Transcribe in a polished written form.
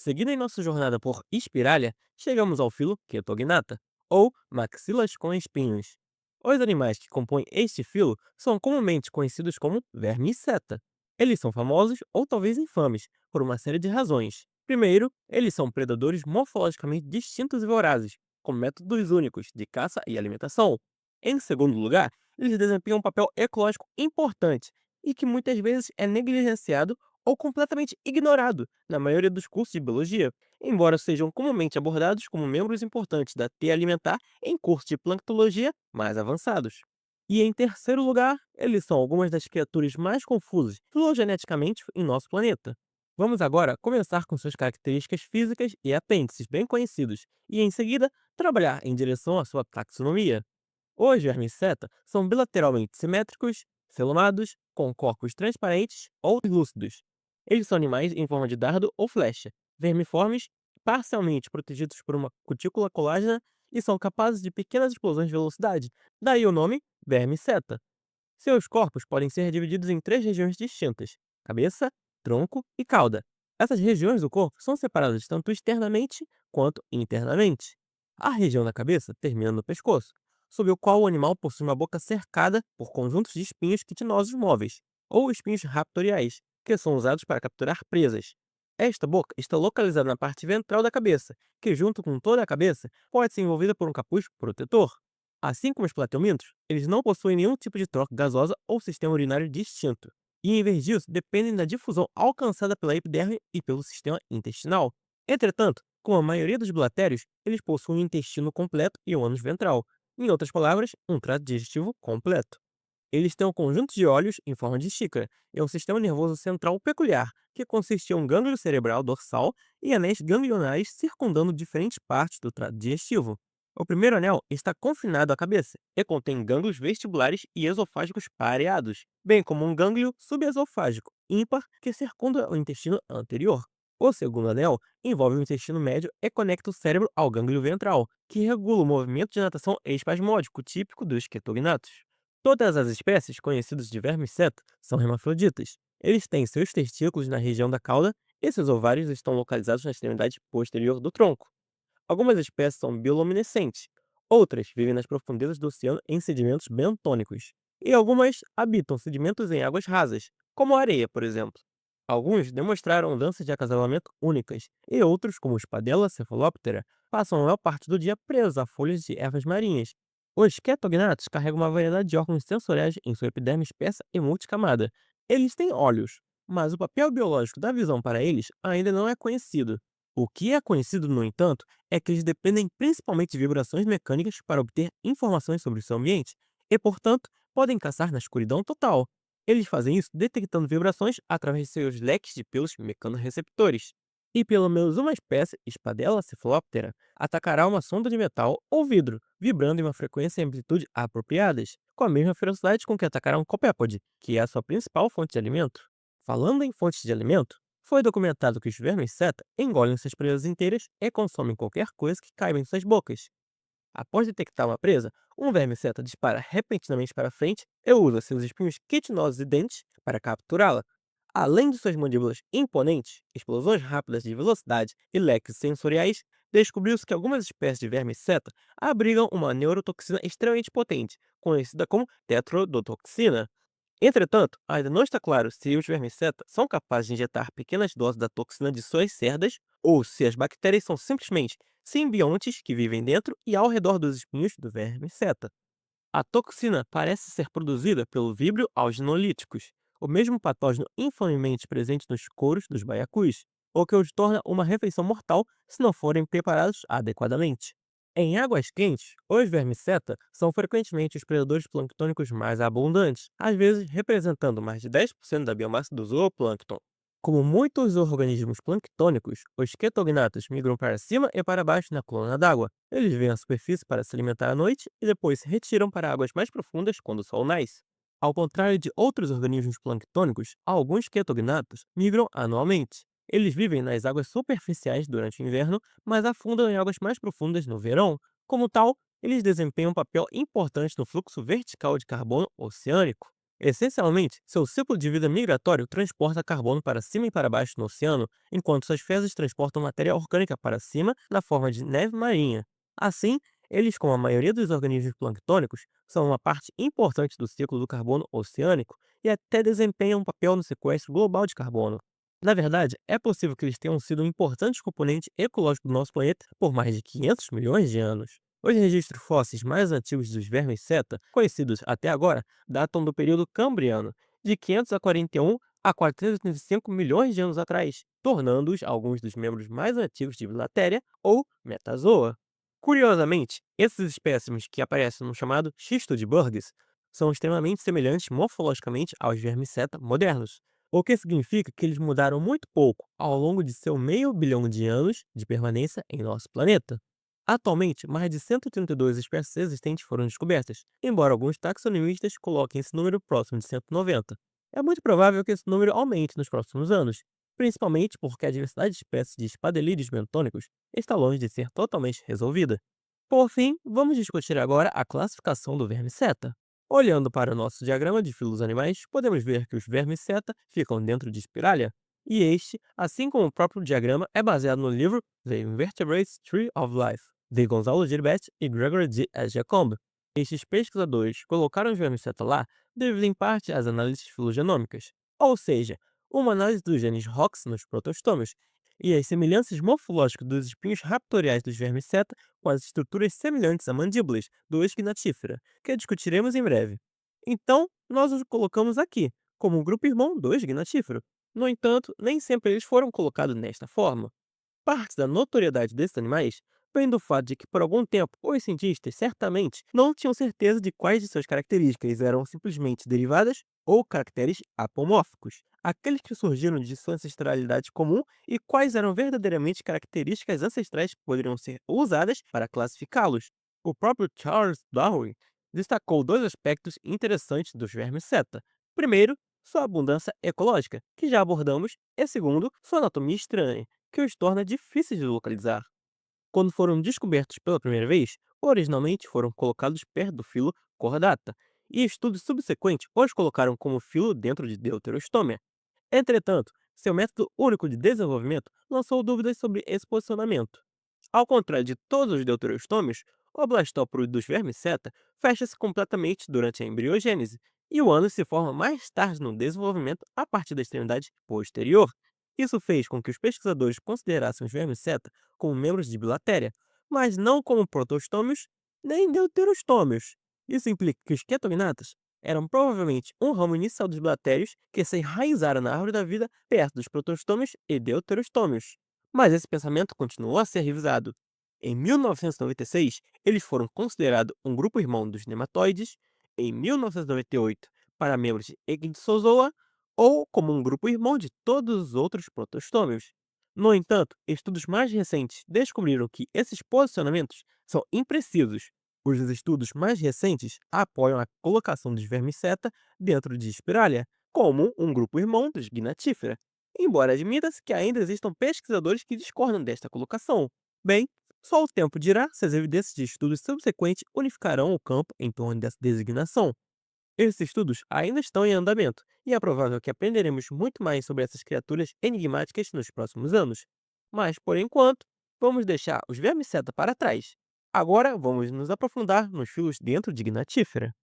Seguindo em nossa jornada por Espiralha, chegamos ao filo Ketognata, ou maxilas com espinhos. Os animais que compõem este filo são comumente conhecidos como vermiceta. Eles são famosos, ou talvez infames, por uma série de razões. Primeiro, eles são predadores morfologicamente distintos e vorazes, com métodos únicos de caça e alimentação. Em segundo lugar, eles desempenham um papel ecológico importante e que muitas vezes é negligenciado ou completamente ignorado na maioria dos cursos de biologia, embora sejam comumente abordados como membros importantes da teia alimentar em cursos de planctologia mais avançados. E em terceiro lugar, eles são algumas das criaturas mais confusas filogeneticamente em nosso planeta. Vamos agora começar com suas características físicas e apêndices bem conhecidos, e em seguida trabalhar em direção à sua taxonomia. Os vermiceta são bilateralmente simétricos, celunados, com corpos transparentes ou lúcidos. Eles são animais em forma de dardo ou flecha, vermiformes, parcialmente protegidos por uma cutícula colágena e são capazes de pequenas explosões de velocidade, daí o nome vermiceta. Seus corpos podem ser divididos em três regiões distintas: cabeça, tronco e cauda. Essas regiões do corpo são separadas tanto externamente quanto internamente. A região da cabeça termina no pescoço, sob o qual o animal possui uma boca cercada por conjuntos de espinhos quitinosos móveis, ou espinhos raptoriais, que são usados para capturar presas. Esta boca está localizada na parte ventral da cabeça, que, junto com toda a cabeça, pode ser envolvida por um capuz protetor. Assim como os plateumintos, eles não possuem nenhum tipo de troca gasosa ou sistema urinário distinto, e em vez disso dependem da difusão alcançada pela epiderme e pelo sistema intestinal. Entretanto, como a maioria dos bilatérios, eles possuem um intestino completo e um ânus ventral, em outras palavras, um trato digestivo completo. Eles têm um conjunto de olhos em forma de xícara e um sistema nervoso central peculiar, que consiste em um gânglio cerebral dorsal e anéis ganglionares circundando diferentes partes do trato digestivo. O primeiro anel está confinado à cabeça e contém gânglios vestibulares e esofágicos pareados, bem como um gânglio subesofágico ímpar que circunda o intestino anterior. O segundo anel envolve o intestino médio e conecta o cérebro ao gânglio ventral, que regula o movimento de natação espasmódico típico dos quetognatos. Todas as espécies conhecidas de vermiceta são hermafroditas. Eles têm seus testículos na região da cauda e seus ovários estão localizados na extremidade posterior do tronco. Algumas espécies são bioluminescentes, outras vivem nas profundezas do oceano em sedimentos bentônicos, e algumas habitam sedimentos em águas rasas, como a areia, por exemplo. Alguns demonstraram danças de acasalamento únicas, e outros, como o Spadella cephaloptera, passam a maior parte do dia presos a folhas de ervas marinhas. Os ketognatos carregam uma variedade de órgãos sensoriais em sua epiderme espessa e multicamada. Eles têm olhos, mas o papel biológico da visão para eles ainda não é conhecido. O que é conhecido, no entanto, é que eles dependem principalmente de vibrações mecânicas para obter informações sobre o seu ambiente e, portanto, podem caçar na escuridão total. Eles fazem isso detectando vibrações através de seus leques de pelos mecanorreceptores. E pelo menos uma espécie, Spadella cephaloptera, atacará uma sonda de metal ou vidro, vibrando em uma frequência e amplitude apropriadas, com a mesma ferocidade com que atacará um copépode, que é a sua principal fonte de alimento. Falando em fontes de alimento, foi documentado que os vermes-seta engolem suas presas inteiras e consomem qualquer coisa que caiba em suas bocas. Após detectar uma presa, um verme-seta dispara repentinamente para frente e usa seus espinhos quitinosos e dentes para capturá-la. Além de suas mandíbulas imponentes, explosões rápidas de velocidade e leques sensoriais, descobriu-se que algumas espécies de verme-seta abrigam uma neurotoxina extremamente potente, conhecida como tetrodotoxina. Entretanto, ainda não está claro se os vermiceta são capazes de injetar pequenas doses da toxina de suas cerdas ou se as bactérias são simplesmente simbiontes que vivem dentro e ao redor dos espinhos do vermiceta. A toxina parece ser produzida pelo víbrio alginolíticos, o mesmo patógeno infamemente presente nos couros dos baiacus, o que os torna uma refeição mortal se não forem preparados adequadamente. Em águas quentes, os vermiceta são frequentemente os predadores planctônicos mais abundantes, às vezes representando mais de 10% da biomassa do zooplâncton. Como muitos organismos planctônicos, os ketognatos migram para cima e para baixo na coluna d'água. Eles vêm à superfície para se alimentar à noite e depois se retiram para águas mais profundas quando o sol nasce. Ao contrário de outros organismos planctônicos, alguns ketognatos migram anualmente. Eles vivem nas águas superficiais durante o inverno, mas afundam em águas mais profundas no verão. Como tal, eles desempenham um papel importante no fluxo vertical de carbono oceânico. Essencialmente, seu ciclo de vida migratório transporta carbono para cima e para baixo no oceano, enquanto suas fezes transportam matéria orgânica para cima na forma de neve marinha. Assim, eles, como a maioria dos organismos planctônicos, são uma parte importante do ciclo do carbono oceânico e até desempenham um papel no sequestro global de carbono. Na verdade, é possível que eles tenham sido um importante componente ecológico do nosso planeta por mais de 500 milhões de anos. Os registros fósseis mais antigos dos vermes seta, conhecidos até agora, datam do período Cambriano, de 541 a 485 milhões de anos atrás, tornando-os alguns dos membros mais antigos de Bilatéria ou Metazoa. Curiosamente, esses espécimes que aparecem no chamado xisto de Burgess são extremamente semelhantes morfologicamente aos vermes-seta modernos, o que significa que eles mudaram muito pouco ao longo de seu meio bilhão de anos de permanência em nosso planeta. Atualmente, mais de 132 espécies existentes foram descobertas, embora alguns taxonomistas coloquem esse número próximo de 190. É muito provável que esse número aumente nos próximos anos, principalmente porque a diversidade de espécies de espadelídeos bentônicos está longe de ser totalmente resolvida. Por fim, vamos discutir agora a classificação do verme seta. Olhando para o nosso diagrama de filos animais, podemos ver que os vermes seta ficam dentro de Spiralia, e este, assim como o próprio diagrama, é baseado no livro The Invertebrates Tree of Life, de Gonzalo Gilbert e Gregory D. Aschenkamp. Estes pesquisadores colocaram os vermes seta lá devido em parte às análises filogenômicas, ou seja, uma análise dos genes ROX nos protostômios e as semelhanças morfológicas dos espinhos raptoriais dos vermes seta com as estruturas semelhantes a mandíbulas do esquinatífera, que discutiremos em breve. Então, nós os colocamos aqui, como um grupo irmão do esquinatífero. No entanto, nem sempre eles foram colocados nesta forma. Parte da notoriedade desses animais vem do fato de que, por algum tempo, os cientistas certamente não tinham certeza de quais de suas características eram simplesmente derivadas ou caracteres apomórficos, aqueles que surgiram de sua ancestralidade comum e quais eram verdadeiramente características ancestrais que poderiam ser usadas para classificá-los. O próprio Charles Darwin destacou dois aspectos interessantes dos vermes seta. Primeiro, sua abundância ecológica, que já abordamos, e segundo, sua anatomia estranha que os torna difíceis de localizar. Quando foram descobertos pela primeira vez, originalmente foram colocados perto do filo Chordata, e estudos subsequentes os colocaram como filo dentro de Deuterostômia. Entretanto, seu método único de desenvolvimento lançou dúvidas sobre esse posicionamento. Ao contrário de todos os deuterostômios, o blastóporo dos vermes seta fecha-se completamente durante a embriogênese, e o ânus se forma mais tarde no desenvolvimento a partir da extremidade posterior. Isso fez com que os pesquisadores considerassem os vermes seta como membros de Bilatéria, mas não como protostômios nem deuterostômios. Isso implica que os ketognatas eram provavelmente um ramo inicial dos bilatérios que se enraizaram na árvore da vida perto dos protostômios e deuterostômios. Mas esse pensamento continuou a ser revisado. Em 1996, eles foram considerados um grupo irmão dos nematóides, em 1998, para membros de Ecdysozoa, ou como um grupo irmão de todos os outros protostômios. No entanto, estudos mais recentes descobriram que esses posicionamentos são imprecisos. Os estudos mais recentes apoiam a colocação dos vermes seta dentro de Spiralia como um grupo irmão dos Gnatifera, embora admita-se que ainda existam pesquisadores que discordam desta colocação. Bem, só o tempo dirá se as evidências de estudos subsequentes unificarão o campo em torno dessa designação. Esses estudos ainda estão em andamento, e é provável que aprenderemos muito mais sobre essas criaturas enigmáticas nos próximos anos. Mas, por enquanto, vamos deixar os vermes seta para trás. Agora, vamos nos aprofundar nos filos dentro de Gnatífera.